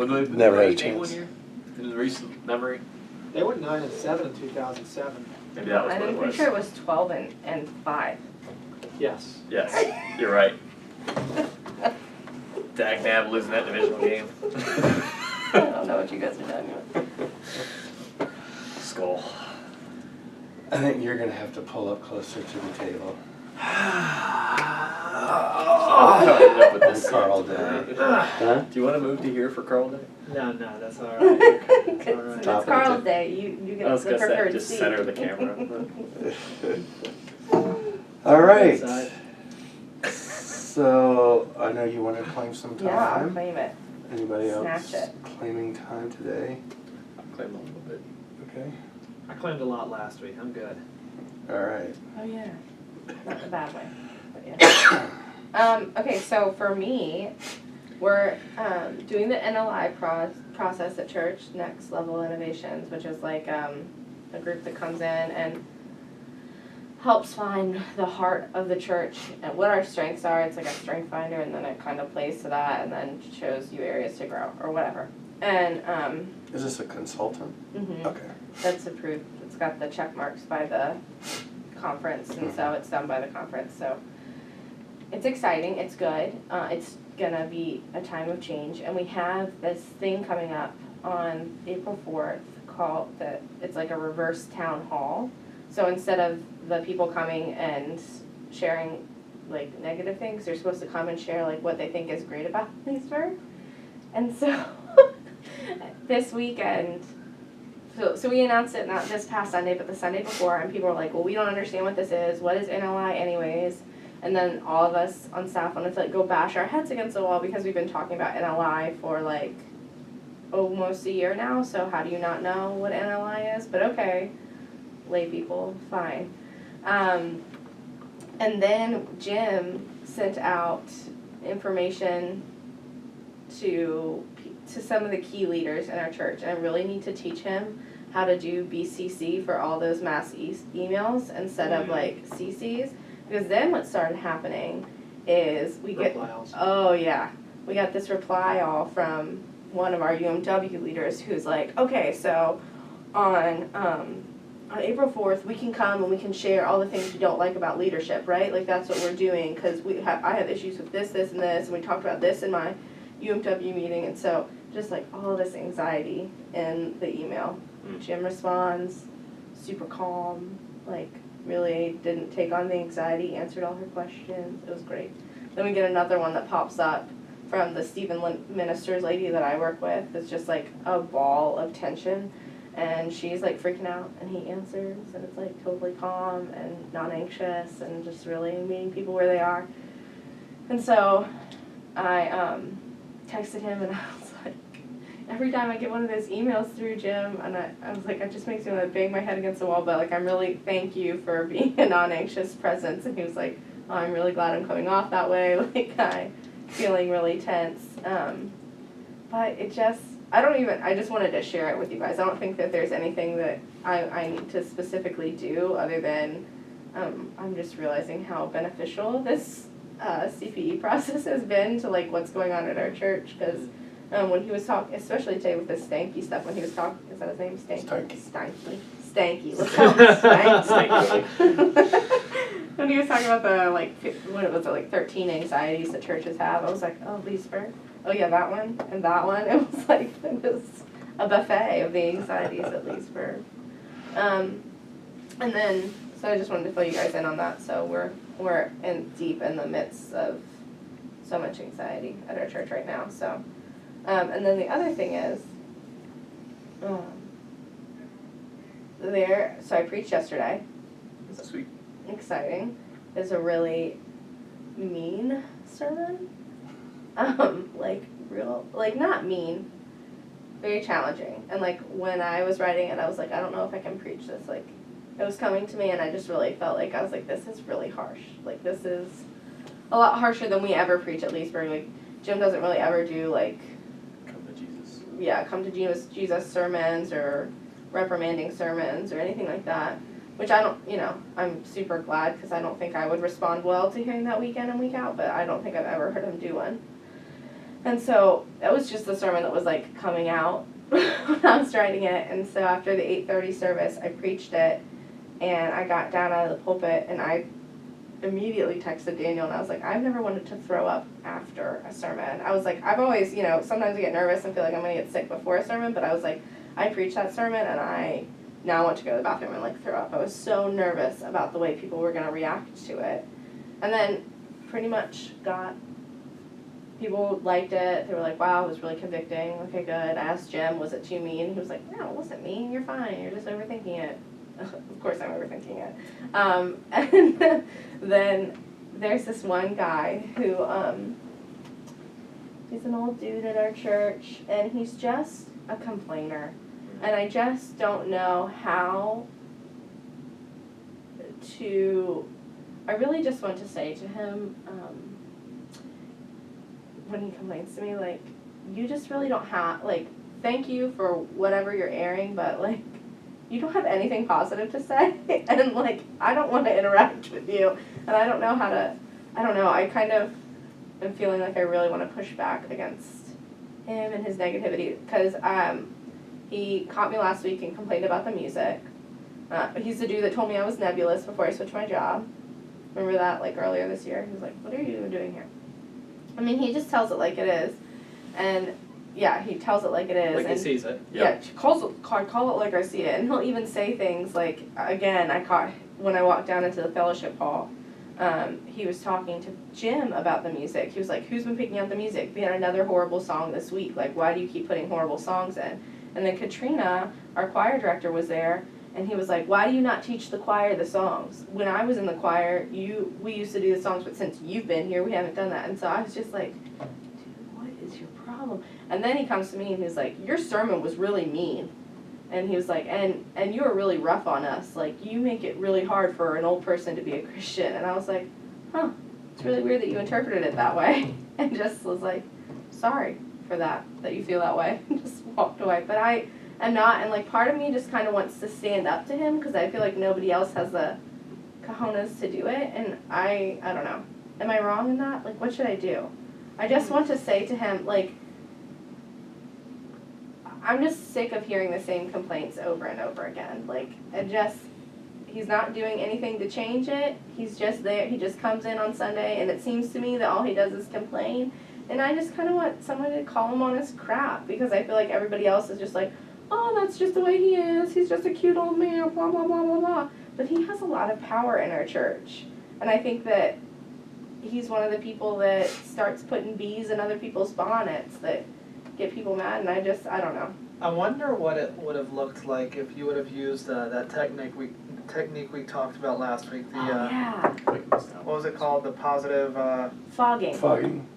Never had a Name chance. 1 year? In recent memory? They went 9-7 in 2007. Maybe that was what I'm it pretty was. sure it was 12 and 5. Yes. Yes, you're right. Dag Nab losing that divisional game. I don't know what you guys are talking about. Skull. I think you're gonna have to pull up closer to the table. How I ended up with this. Carl Day. Huh? Do you want to move to here for Carl Day? No, that's all right. That's all right. It's Top of the Carl's tip. Day. You I get was the gonna say, preferred just seat. center the camera. All right. Side. So I know you want to claim some Yeah, I'll time. claim it. Anybody else Snatch it. claiming time today? I'll claim a little bit. Okay. I claimed a lot last week. I'm good. All right. Oh yeah, not in a bad way, but yeah. Okay, so for me, we're doing the NLI process at church, Next Level Innovations, which is like a group that comes in and helps find the heart of the church and what our strengths are. It's like a strength finder, and then it kind of plays to that, and then shows you areas to grow or whatever. And Is this a consultant? Okay. that's approved. It's got the check marks by the conference, and so it's done by the conference. So it's exciting. It's good. It's gonna be a time of change, and we have this thing coming up on April 4th called it's like a reverse town hall. So instead of the people coming and sharing like negative things, they're supposed to come and share like what they think is great about Leesburg. And so this weekend, so we announced it not this past Sunday, but the Sunday before, and people were like, well, we don't understand what this is. What is NLI anyways? And then all of us on staff wanted to like go bash our heads against the wall because we've been talking about NLI for like almost a year now. So how do you not know what NLI is? But okay, lay people, fine. And then Jim sent out information to some of the key leaders in our church, and I really need to teach him how to do BCC for all those mass emails instead of like CCs, because then what started happening is we got this reply all from one of our UMW leaders who's like, okay, so on April 4th, we can come and we can share all the things we don't like about leadership, right? Like that's what we're doing, because I have issues with this, this, and this, and we talked about this in my UMW meeting, and so just like all this anxiety in the email. Jim responds, super calm, like really didn't take on the anxiety, answered all her questions. It was great. Then we get another one that pops up from the Stephen Ministers lady that I work with. It's just like a ball of tension. And she's like freaking out, and he answers, and it's like totally calm and not anxious, and just really meeting people where they are. And so I texted him, and I was like, every time I get one of those emails through Jim, and I was like, it just makes me want to bang my head against the wall, but like, I'm really thank you for being a non-anxious presence. And he was like, oh, I'm really glad I'm coming off that way, like I'm feeling really tense. But it just, I just wanted to share it with you guys. I don't think that there's anything that I need to specifically do other than I'm just realizing how beneficial this CPE process has been to like what's going on at our church, because when he was talking, especially today with this Stanky stuff, when he was talking, is that his name? Stanky. Let's call him Stanky. When he was talking about the what was it, like 13 anxieties that churches have, I was like, oh, Leesburg. Oh yeah, that one and that one. It was like it was a buffet of the anxieties at Leesburg. And then so I just wanted to fill you guys in on that. So we're deep in the midst of so much anxiety at our church right now. So and then the other thing is so I preached yesterday. Sweet. Exciting. It's a really mean sermon. Not mean, very challenging. And like when I was writing it, I was like, I don't know if I can preach this. Like it was coming to me, and I just really felt like I was like, this is really harsh. Like this is a lot harsher than we ever preach at Leesburg. Like Jim doesn't really ever do like Come to Jesus. Yeah, come to Jesus sermons or reprimanding sermons or anything like that. Which I don't, I'm super glad, because I don't think I would respond well to hearing that week in and week out, but I don't think I've ever heard him do one. And so that was just the sermon that was like coming out when I was writing it. And so after the 8:30 service, I preached it, and I got down out of the pulpit, and I immediately texted Daniel, and I was like, I've never wanted to throw up after a sermon. I was like, I've always, you know, sometimes I get nervous and feel like I'm going to get sick before a sermon, but I was like, I preached that sermon, and I now want to go to the bathroom and like throw up. I was so nervous about the way people were going to react to it. And then pretty much people liked it. They were like, wow, it was really convicting. Okay, good. I asked Jim, was it too mean? He was like, no, it wasn't mean. You're fine. You're just overthinking it. Of course I'm overthinking it. And then there's this one guy who, he's an old dude at our church, and he's just a complainer. And I just don't know how I really just want to say to him, when he complains to me, like, you just really don't have, like, thank you for whatever you're airing, but, like, you don't have anything positive to say, and, like, I don't want to interact with you, and I don't know how to, I kind of am feeling like I really want to push back against him and his negativity, because, he caught me last week and complained about the music. He's the dude that told me I was nebulous before I switched my job. Remember that, like, earlier this year? He was like, what are you doing here? I mean, he just tells it like it is. And, yeah, he tells it like it is. Like he and, sees it. Yeah, call it like I see it. And he'll even say things like, again, I caught, when I walked down into the fellowship hall, he was talking to Jim about the music. He was like, who's been picking out the music? We had another horrible song this week. Like, why do you keep putting horrible songs in? And then Katrina, our choir director, was there, and he was like, why do you not teach the choir the songs? When I was in the choir, we used to do the songs, but since you've been here, we haven't done that. And so I was just like, dude, what is your problem? And then he comes to me and he's like, your sermon was really mean. And he was like, and you were really rough on us. Like, you make it really hard for an old person to be a Christian. And I was like, huh, it's really weird that you interpreted it that way. And just was like, sorry for that you feel that way. Just walked away. But I am not, and like part of me just kind of wants to stand up to him because I feel like nobody else has the cojones to do it. And I don't know. Am I wrong in that? Like, what should I do? I just want to say to him, like, I'm just sick of hearing the same complaints over and over again. Like, he's not doing anything to change it. He's just there. He just comes in on Sunday, and it seems to me that all he does is complain. And I just kind of want someone to call him on his crap because I feel like everybody else is just like, oh, that's just the way he is. He's just a cute old man, blah, blah, blah, blah, blah. But he has a lot of power in our church. And I think that he's one of the people that starts putting bees in other people's bonnets that get people mad, and I don't know. I wonder what it would have looked like if you would have used that technique we talked about last week. Yeah. What was it called? The positive. Fogging. Fogging.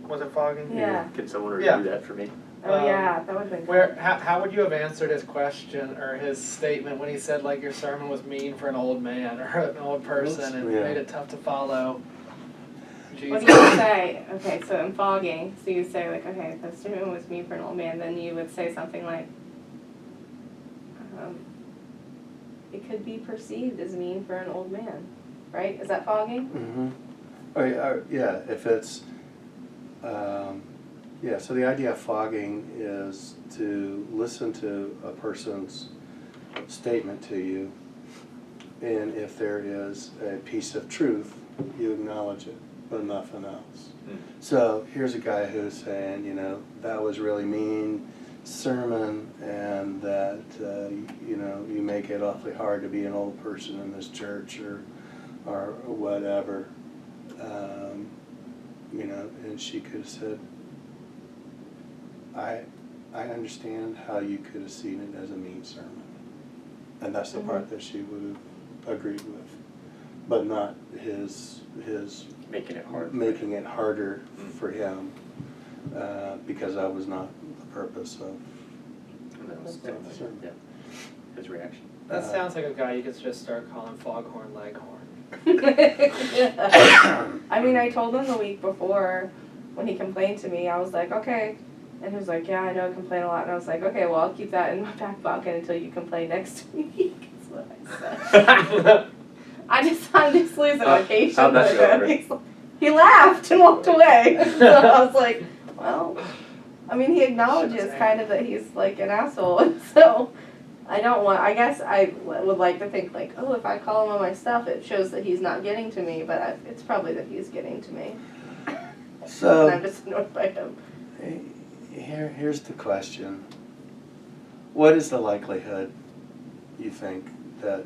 Was it fogging? Yeah. Can someone review that for me? Oh, yeah, that would have been cool. How would you have answered his question or his statement when he said, like, your sermon was mean for an old man or an old person and Yeah. made it tough to follow? What Jesus. do you say? Okay, so in fogging, so you say, like, okay, the sermon was mean for an old man, then you would say something like, it could be perceived as mean for an old man, right? Is that fogging? Mm-hmm. Yeah, if it's, so the idea of fogging is to listen to a person's statement to you, and if there is a piece of truth, you acknowledge it, but nothing else. So here's a guy who's saying, that was really mean sermon, and that, you make it awfully hard to be an old person in this church or whatever. And she could have said, I understand how you could have seen it as a mean sermon. And that's the part that she would have agreed with. But not his Making it hard. making it harder for him, because that was not the purpose of And that was yeah, his reaction. That sounds like a guy you could just start calling Foghorn Leghorn. I mean, I told him the week before when he complained to me, I was like, okay. And he was like, yeah, I know I complain a lot. And I was like, okay, well, I'll keep that in my back pocket until you complain next week. That's what I said. I'm just losing my patience how'd that with go, him. He laughed and walked away. So I was like, well, I mean, he acknowledges kind of that he's like an asshole, and so I guess I would like to think like, oh, if I call him on my stuff, it shows that he's not getting to me, but it's probably that he's getting to me. So- And I'm just annoyed by him. Here's the question. What is the likelihood, you think, that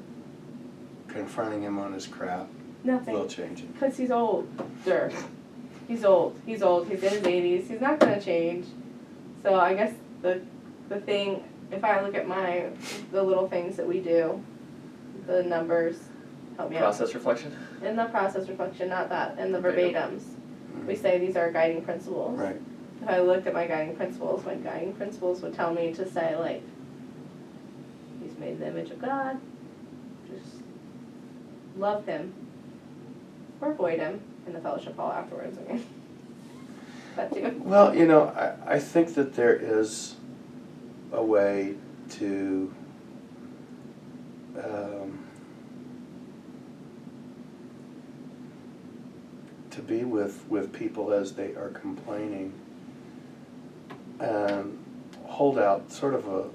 confronting him on his crap will Nothing, change him? because he's older. He's old, he's in his 80s, he's not gonna change. So I guess the thing, if I look at the little things that we do, the numbers help me out. Process reflection? In the process reflection, not that, in the verbatims, we say these are our guiding principles. Right. If I looked at my guiding principles would tell me to say like, he's made in the image of God, just love him, or avoid him in the fellowship hall afterwards, I mean. That too. Well, you know, I think that there is a way to be with people as they are complaining and hold out sort of a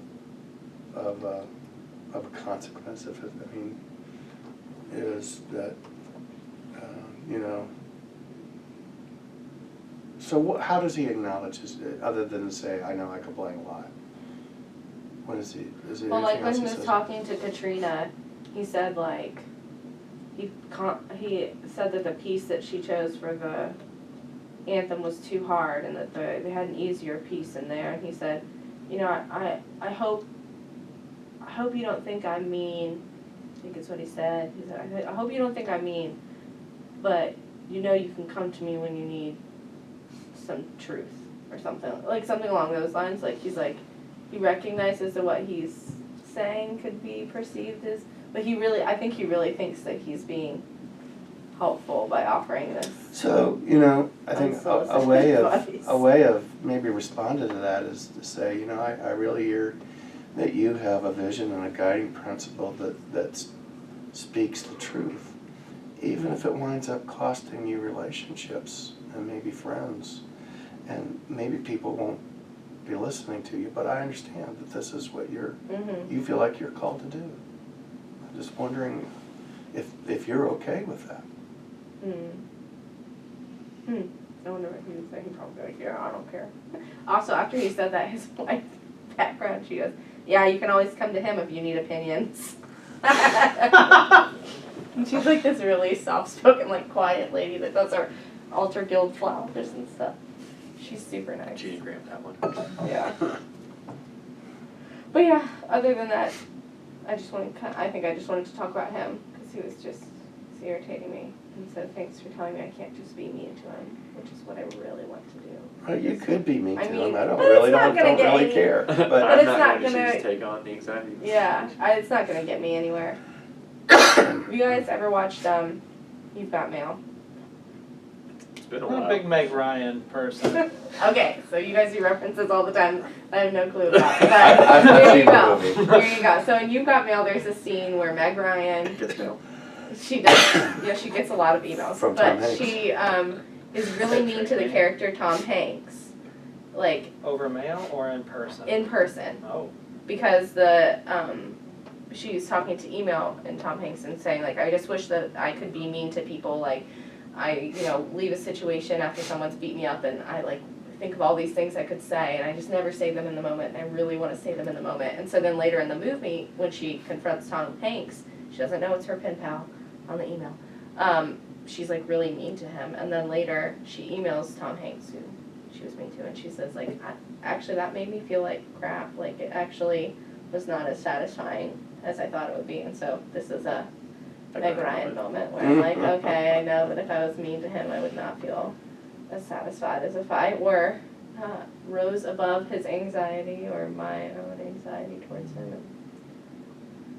consequence of it. I mean, is that you know. So how does he acknowledge his, other than to say, I know I complain a lot? What is he, is there Well, like anything when else he he was says? talking to Katrina, he said like, he said that the piece that she chose for the anthem was too hard and that they had an easier piece in there. And he said, you know, I hope you don't think I'm mean. I think it's what he said. He said, I hope you don't think I'm mean, but you know you can come to me when you need some truth or something. Like something along those lines. Like he's like, he recognizes that what he's saying could be perceived as, but I think he really thinks that he's being helpful by offering this. So, you know, I think a Unsolicited advice. way of maybe responding to that is to say, you know, I really hear that you have a vision and a guiding principle that speaks the truth, even if it winds up costing you relationships and maybe friends, and maybe people won't be listening to you, but I understand that this is what you feel like you're called to do. I'm just wondering if you're okay with that. I wonder what he would say. He'd probably be like, yeah, I don't care. Also, after he said that, his wife, background, she goes, yeah, you can always come to him if you need opinions. And she's like this really soft-spoken, like quiet lady that does our altar guild flowers and stuff. She's super nice. Genie Graham, that one. Yeah. But yeah, other than that, I think I just wanted to talk about him because he was just irritating me. And so thanks for telling me I can't just be mean to him, which is what I really want to do. Well, you could be mean to I him. mean, I don't but it's really not gonna get any- care. But But I'm it's not not going to gonna- choose to take on the anxiety. Yeah, it's not gonna get me anywhere. Have you guys ever watched You've Got Mail? It's been a I'm a while. big Meg Ryan person. Okay, so you guys do references all the time. I have no clue about. But I've there seen you the go. movie. There you go. So in You've Got Mail, there's a scene where Meg Ryan, Gets mail. she does, yeah, she gets a lot of emails, From but Tom Hanks. she is really mean to the character Tom Hanks, like Over mail or in person? in person, Oh. because she's talking to email and Tom Hanks and saying like, I just wish that I could be mean to people, like I leave a situation after someone's beat me up and I like think of all these things I could say and I just never say them in the moment and I really want to say them in the moment. And so then later in the movie when she confronts Tom Hanks, she doesn't know it's her pen pal on the email. She's like really mean to him and then later she emails Tom Hanks who she was mean to and she says like, actually that made me feel like crap, like it actually was not as satisfying as I thought it would be. And so this is a Meg Ryan moment where I'm like, okay, I know that if I was mean to him I would not feel as satisfied as if I were rose above his anxiety or my own anxiety towards him.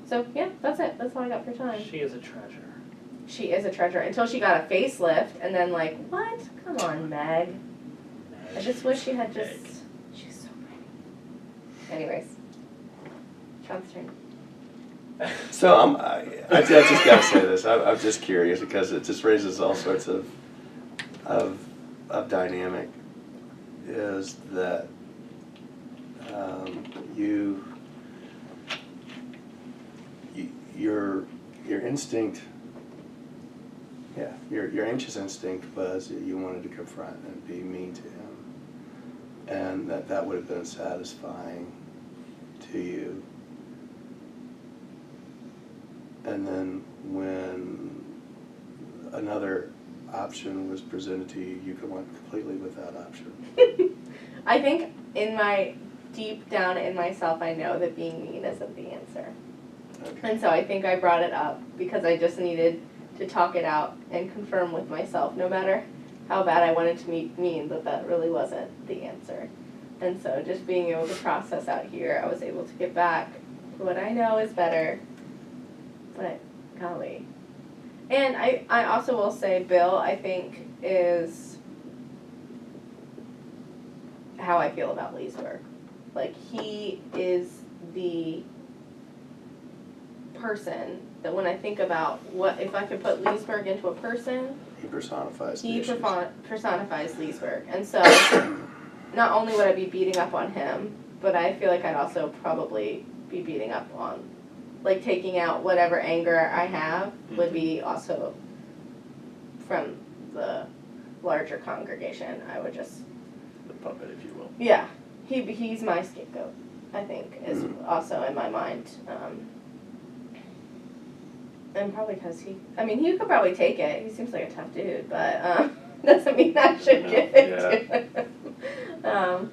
So yeah, that's it. That's all I got for time. She is a treasure. She is a treasure until she got a facelift and then like, what? Come on, Meg. I just wish she had just, she's so pretty. Anyways, Sean's turn. So I just gotta say this. I'm just curious because it just raises all sorts of dynamic is that your instinct, your anxious instinct was that you wanted to confront and be mean to him, and that would have been satisfying to you. And then when another option was presented to you, you went completely with that option. I think deep down in myself, I know that being mean isn't the answer. Okay. And so I think I brought it up because I just needed to talk it out and confirm with myself, no matter how bad I wanted to be mean, that really wasn't the answer. And so just being able to process out here, I was able to get back to what I know is better. But golly. And I also will say Bill, I think, is how I feel about Lee's work. Like, he is the person that when I think about if I could put Leesburg into a person, He personifies the he issues. personifies Leesburg. And so not only would I be beating up on him, but I feel like I'd also probably be beating up on, like, taking out whatever anger I have would be also from the larger congregation. I would just, The puppet, if you will. yeah, he's my scapegoat, I think, is also in my mind. And probably because he could probably take it. He seems like a tough dude, but doesn't mean I should give it to him.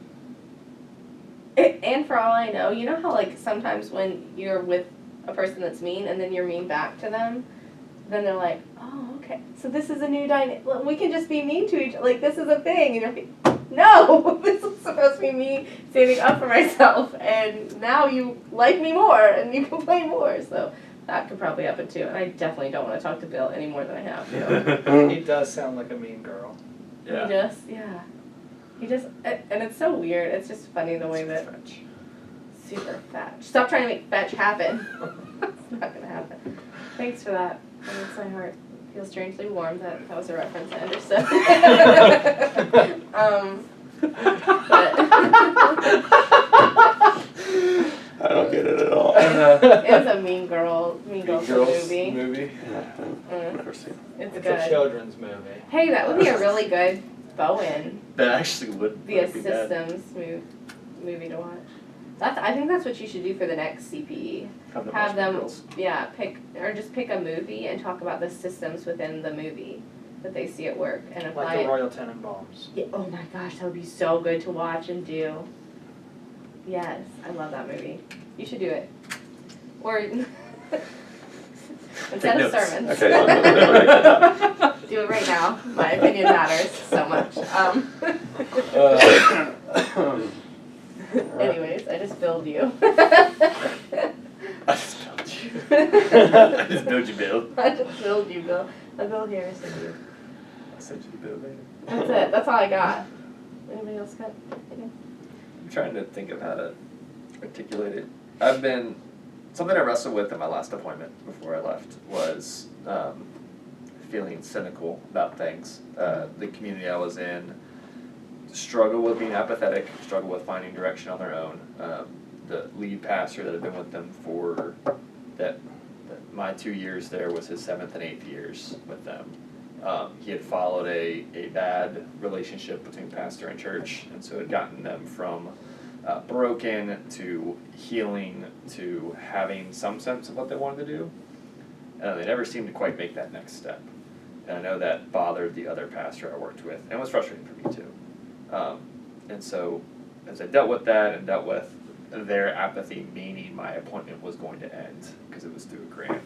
And for all I know, you know how, like, sometimes when you're with a person that's mean and then you're mean back to them, then they're like, oh, okay, so this is a new dynamic. We can just be mean to each other. Like, this is a thing. And you're like, no, this is supposed to be me standing up for myself. And now you like me more and you complain more. So that could probably happen too. And I definitely don't want to talk to Bill any more than I have to. He does sound like a mean girl. Yeah. He just, and it's so weird. It's just funny the way that Fetch. super fetch. Stop trying to make fetch happen. It's not gonna happen. Thanks for that. That makes my heart feel strangely warm that was a reference I understood. I don't get it at all. It's a Mean Girls Girls movie. Yeah, I've never seen it. It's It's good. a children's movie. Hey, that would be a really good Bowen That actually would via be bad. systems movie to watch. I think that's what you should do for the next CPE. Have Have them, girls. pick a movie and talk about the systems within the movie that they see at work and apply Like the it. Royal Tenenbaums. Yeah, oh my gosh, that would be so good to watch and do. Yes, I love that movie. You should do it. Or instead of notes. sermons. Okay, I'll write that down. Do it right now. My opinion matters so much. Anyways, I just billed you. I just built you. I just built you, Bill. I just billed you, Bill. I billed Harrison you. I sent you the bill, baby. That's it. That's all I got. Anybody else got? I'm trying to think of how to articulate it. Something I wrestled with in my last appointment before I left was feeling cynical about things. The community I was in struggled with being apathetic, struggled with finding direction on their own. The lead pastor that had been with them for my 2 years there was his 7th and 8th years with them. He had followed a bad relationship between pastor and church, and so had gotten them from broken to healing to having some sense of what they wanted to do. And they never seemed to quite make that next step. And I know that bothered the other pastor I worked with, and was frustrating for me too. And so as I dealt with that and dealt with their apathy, meaning my appointment was going to end because it was through a grant,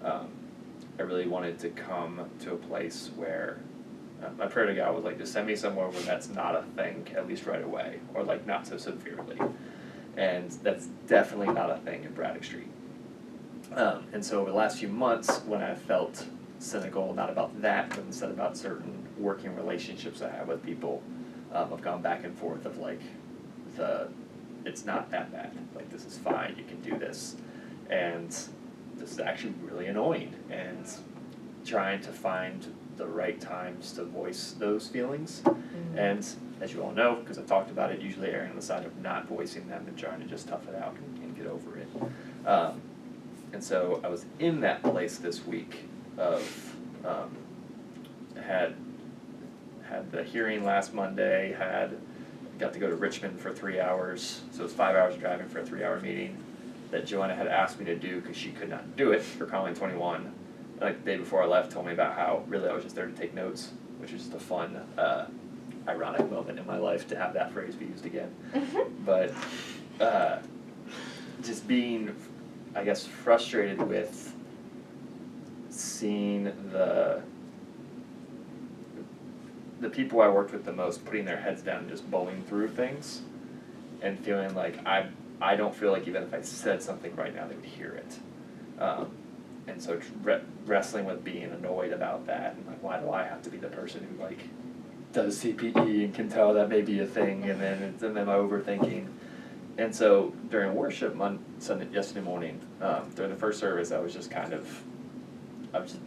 I really wanted to come to a place where my prayer to God was like, just send me somewhere where that's not a thing, at least right away, or like not so severely. And that's definitely not a thing in Braddock Street. And so over the last few months, when I felt cynical, not about that, but instead about certain working relationships I have with people, I've gone back and forth of like, it's not that bad. Like, this is fine, you can do this. And this is actually really annoying, and trying to find the right times to voice those feelings. And as you all know, because I've talked about it, usually erring on the side of not voicing them and trying to just tough it out and get over it. And so I was in that place this week of had the hearing last Monday, got to go to Richmond for 3 hours, so it was 5 hours of driving for a 3-hour meeting that Joanna had asked me to do because she could not do it for Colony 21. Like the day before I left, told me about how really I was just there to take notes, which is just a fun, ironic moment in my life to have that phrase be used again. But just being, I guess, frustrated with seeing the people I worked with the most putting their heads down and just bowling through things, and feeling like I don't feel like even if I said something right now they would hear it. And so wrestling with being annoyed about that, and like, why do I have to be the person who like does CPE and can tell that may be a thing, and then I'm overthinking. And so during worship yesterday morning, during the first service, I was just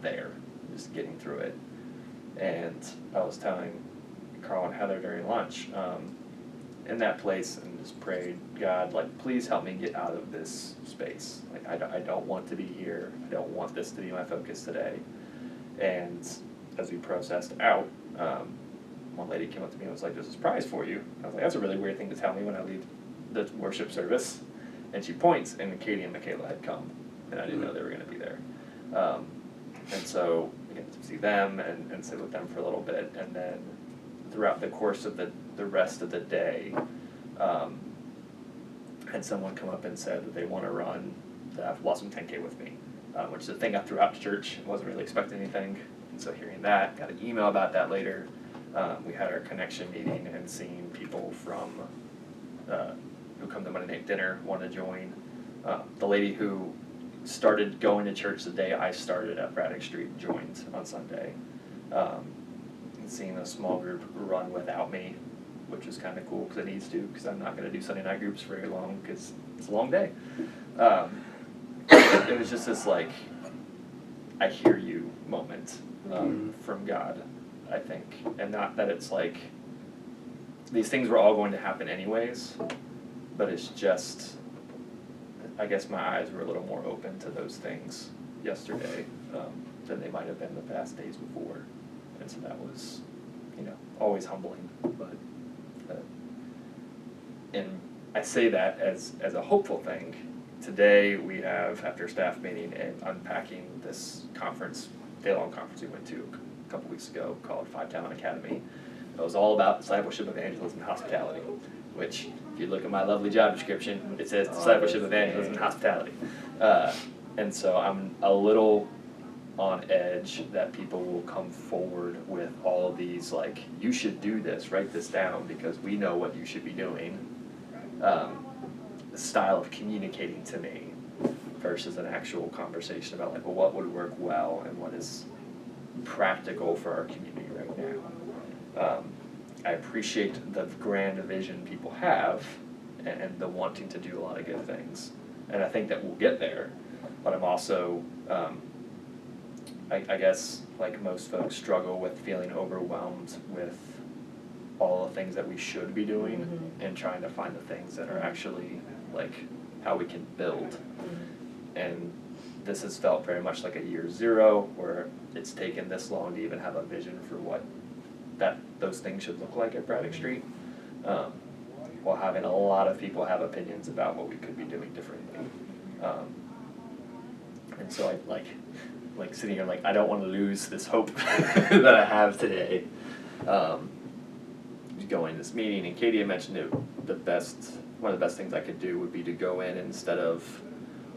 there, just getting through it. And I was telling Carl and Heather during lunch, in that place, and just prayed, God, like, please help me get out of this space. Like, I don't want to be here. I don't want this to be my focus today. And as we processed out, one lady came up to me and was like, there's a surprise for you. I was like, that's a really weird thing to tell me when I leave the worship service. And she points, and Katie and Michaela had come, and I didn't know they were going to be there. And so we get to see them and sit with them for a little bit, and then throughout the course of the rest of the day, had someone come up and said that they want to run the Blossom 10K with me, which is a thing I threw out to church. I wasn't really expecting anything, and so hearing that, got an email about that later. We had our connection meeting and seeing people from who come to Monday night dinner want to join. The lady who started going to church the day I started at Braddock Street joined on Sunday. And seeing a small group run without me, which is kind of cool because it needs to, because I'm not going to do Sunday night groups very long because it's a long day. It was just this like, I hear you moment from God, I think. And not that it's like, these things were all going to happen anyways, but it's just, I guess my eyes were a little more open to those things yesterday than they might have been the past days before. And so that was, always humbling. But and I say that as a hopeful thing. Today we have, after staff meeting and unpacking this day-long conference we went to a couple weeks ago called Five Talent Academy. It was all about discipleship, evangelism, and hospitality, which, if you look at my lovely job description, it says discipleship, evangelism, and hospitality. And so I'm a little on edge that people will come forward with all of these, like, you should do this, write this down, because we know what you should be doing. The style of communicating to me versus an actual conversation about, like, well, what would work well and what is practical for our community right now. I appreciate the grand vision people have and the wanting to do a lot of good things. And I think that we'll get there, but I'm also, I guess, like most folks, struggle with feeling overwhelmed with all the things that we should be doing and trying to find the things that are actually, like, how we can build. And this has felt very much like a year zero, where it's taken this long to even have a vision for what those things should look like at Braddock Street, while having a lot of people have opinions about what we could be doing differently. And so I like sitting here like, I don't want to lose this hope that I have today. Going to this meeting, and Katie had mentioned it, one of the best things I could do would be to go in instead of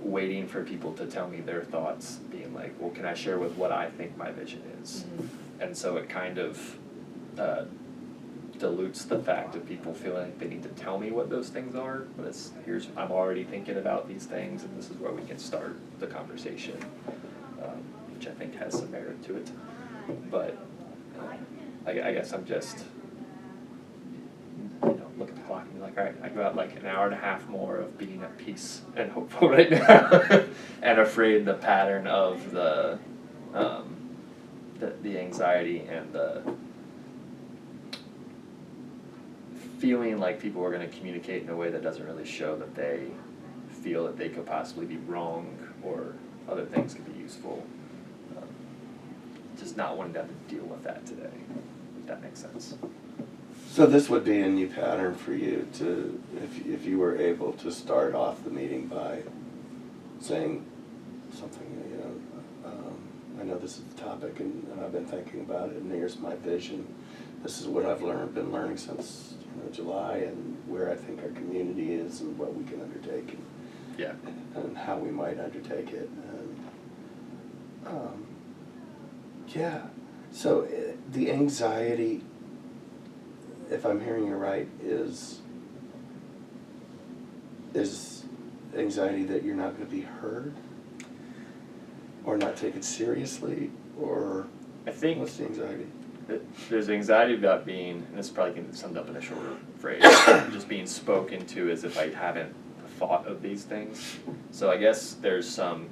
waiting for people to tell me their thoughts, being like, well, can I share with what I think my vision is? And so it kind of dilutes the fact of people feeling like they need to tell me what those things are, but I'm already thinking about these things, and this is where we can start the conversation, which I think has some merit to it. But I guess I'm just look at the clock and be like, all right, I got like an hour and a half more of being at peace and hopeful right now, and afraid the pattern of the the anxiety and the feeling like people are going to communicate in a way that doesn't really show that they feel that they could possibly be wrong or other things could be useful. Just not wanting to have to deal with that today, if that makes sense. So this would be a new pattern for you to, if you were able to start off the meeting by saying something, you know, I know this is the topic and I've been thinking about it and here's my vision. This is what I've been learning since, you know, July and where I think our community is and what we can undertake Yeah. and how we might undertake it. And, yeah, so the anxiety, if I'm hearing you right, is anxiety that you're not going to be heard or not taken seriously, or I think what's the anxiety? there's anxiety about being, and this probably can be summed up in a shorter phrase, just being spoken to as if I haven't thought of these things. So I guess there's some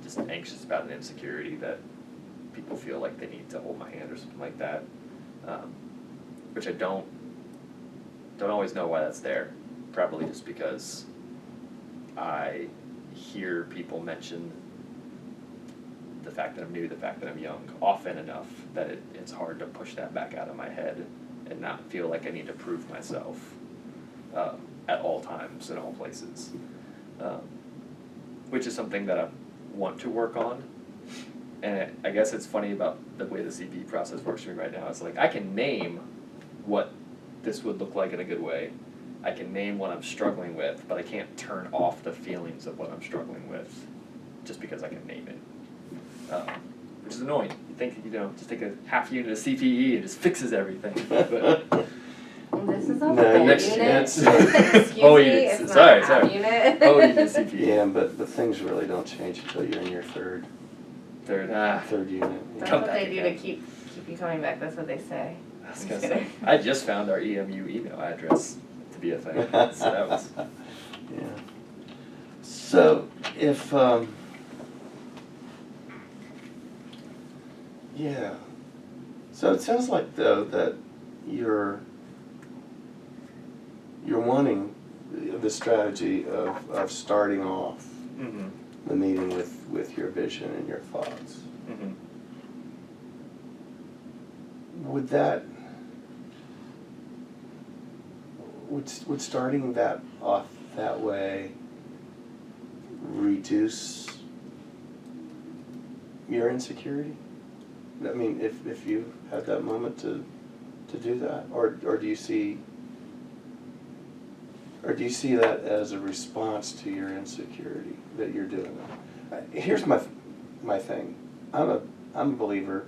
just anxious about an insecurity that people feel like they need to hold my hand or something like that, which I don't always know why that's there. Probably just because I hear people mention the fact that I'm new, the fact that I'm young, often enough that it's hard to push that back out of my head and not feel like I need to prove myself at all times in all places, which is something that I want to work on. And I guess it's funny about the way the CP process works for me right now. It's like I can name what this would look like in a good way. I can name what I'm struggling with, but I can't turn off the feelings of what I'm struggling with just because I can name it, which is annoying. You think, you know, just take a half unit of CPE and it just fixes everything. But This is a No, full next- unit. it's- Excuse Oh, me, units. it's Sorry, not a half sorry. unit. oh, you did CPE. Yeah, but things really don't change until you're in your third Third, unit. That's Come what back they do again. to keep you coming back, that's what they say. I was Just gonna kidding. say, I just found our EMU email address to be a thing. So that was. Yeah. So if, yeah. So it sounds like though that you're wanting the strategy of starting off Mm-hmm. the meeting with your vision and your thoughts. Mm-hmm. Would starting that off that way reduce your insecurity? I mean, if you had that moment to do that, or do you see that as a response to your insecurity that you're doing that? Here's my thing. I'm a believer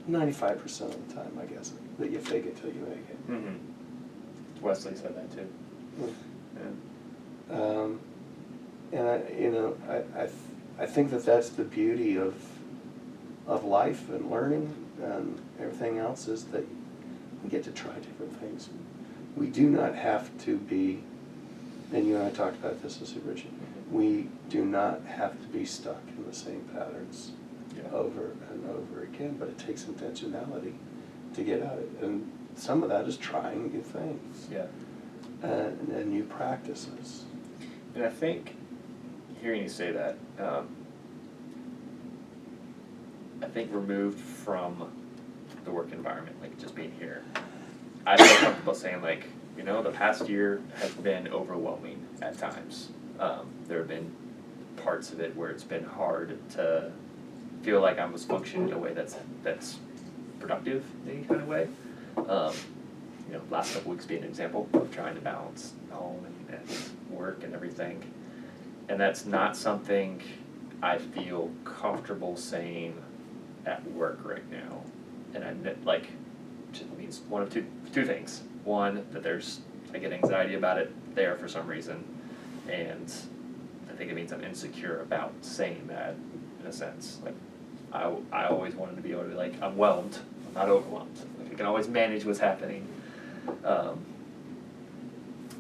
95% of the time, I guess, that you fake it till you make it. Mm-hmm. Wesley said that too. Yeah. And I think that that's the beauty of life and learning and everything else, is that we get to try different things. We do not have to be, and you and I talked about this as a original, we do not have to be stuck in the same patterns over and over again, but it takes intentionality to get at it. And some of that is trying new things. Yeah. And new practices. And I think, hearing you say that, I think removed from the work environment, like just being here, I feel comfortable saying, like, you know, the past year has been overwhelming at times. There have been parts of it where it's been hard to feel like I was functioning in a way that's productive in any kind of way. You know, last couple weeks being an example of trying to balance home and work and everything. And that's not something I feel comfortable saying at work right now. And it means one of two things. One, that I get anxiety about it there for some reason. And I think it means I'm insecure about saying that, in a sense. Like, I always wanted to be able to be like, I'm whelmed, I'm not overwhelmed. Like, I can always manage what's happening.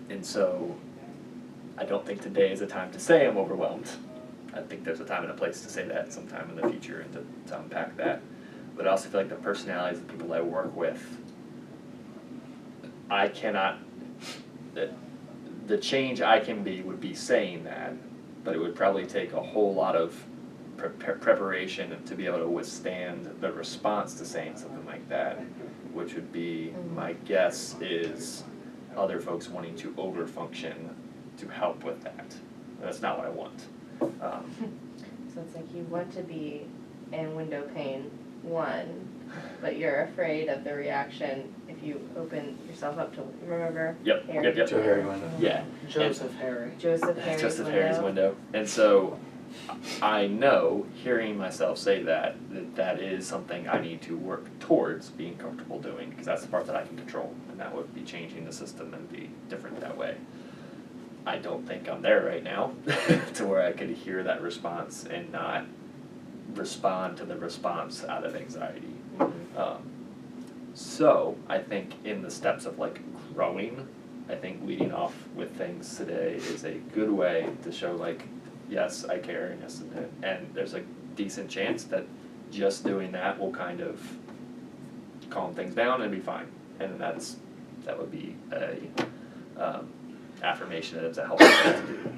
And so I don't think today is a time to say I'm overwhelmed. I think there's a time and a place to say that sometime in the future and to unpack that. but I also feel like the personalities of the people I work with, I cannot, the change I can be would be saying that, but it would probably take a whole lot of preparation to be able to withstand the response to saying something like that, which would be, my guess is other folks wanting to overfunction to help with that. That's not what I want. So it's like you want to be in window pane 1, but you're afraid of the reaction if you open yourself up to, remember? Yep, Harry? yep, yep. To Harry window. Yeah. Joseph Harry. Joseph Harry's Joseph window. Harry's window. And so I know, hearing myself say that that is something I need to work towards being comfortable doing, because that's the part that I can control, and that would be changing the system and be different that way. I don't think I'm there right now to where I could hear that response and not respond to the response out of anxiety. So I think in the steps of like growing, I think leading off with things today is a good way to show like, yes, I care, and yes, and there's a decent chance that just doing that will kind of calm things down and be fine. And that would be a affirmation that it's a healthy thing to do.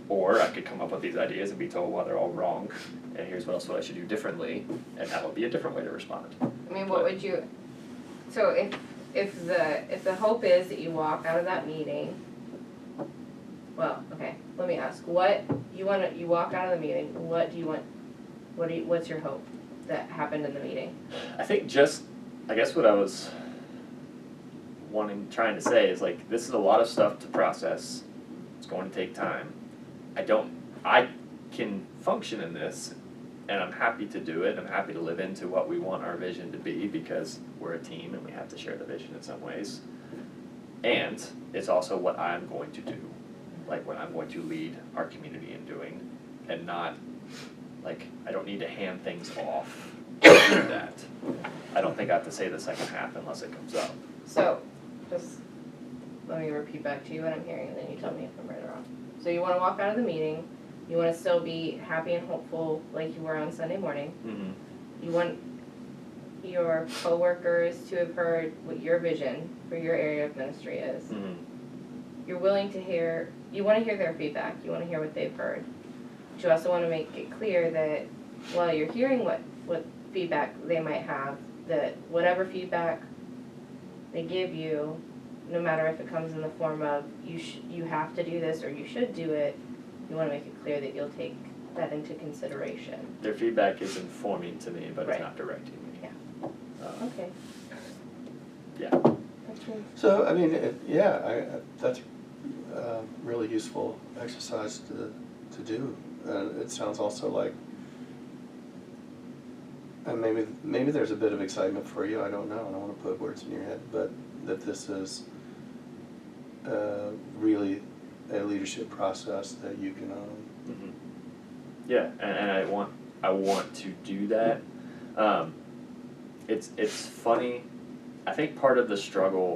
Or I could come up with these ideas and be told, well, they're all wrong, and here's what else I should do differently, and that would be a different way to respond. I mean, what would you, so if the hope is that you walk out of that meeting, well, okay, let me ask, what, you walk out of the meeting, what do you want, what's your hope that happened in the meeting? I think I guess what I was trying to say is like, this is a lot of stuff to process, it's going to take time. I can function in this, and I'm happy to do it, I'm happy to live into what we want our vision to be, because we're a team and we have to share the vision in some ways. And it's also what I'm going to do, like what I'm going to lead our community in doing, and not, like, I don't need to hand things off to do that. I don't think I have to say the second half unless it comes up. So, just let me repeat back to you what I'm hearing, and then you tell me if I'm right or wrong. So you wanna walk out of the meeting, you wanna still be happy and hopeful like you were on Sunday morning. Mm-hmm. You want your coworkers to have heard what your vision for your area of ministry is. Mm-hmm. You're willing to hear, you wanna hear their feedback, you wanna hear what they've heard. But you also wanna make it clear that while you're hearing what feedback they might have, that whatever feedback they give you, no matter if it comes in the form of you have to do this or you should do it, you want to make it clear that you'll take that into consideration. Their feedback is informing to me, but Right. it's not directing me. Yeah. Okay. Okay. Yeah. Okay. So, I mean, that's a really useful exercise to do. It sounds also like, and maybe there's a bit of excitement for you, I don't know, I don't want to put words in your head, but that this is really a leadership process that you can own. Mm-hmm. Yeah, and I want to do that. It's funny. I think part of the struggle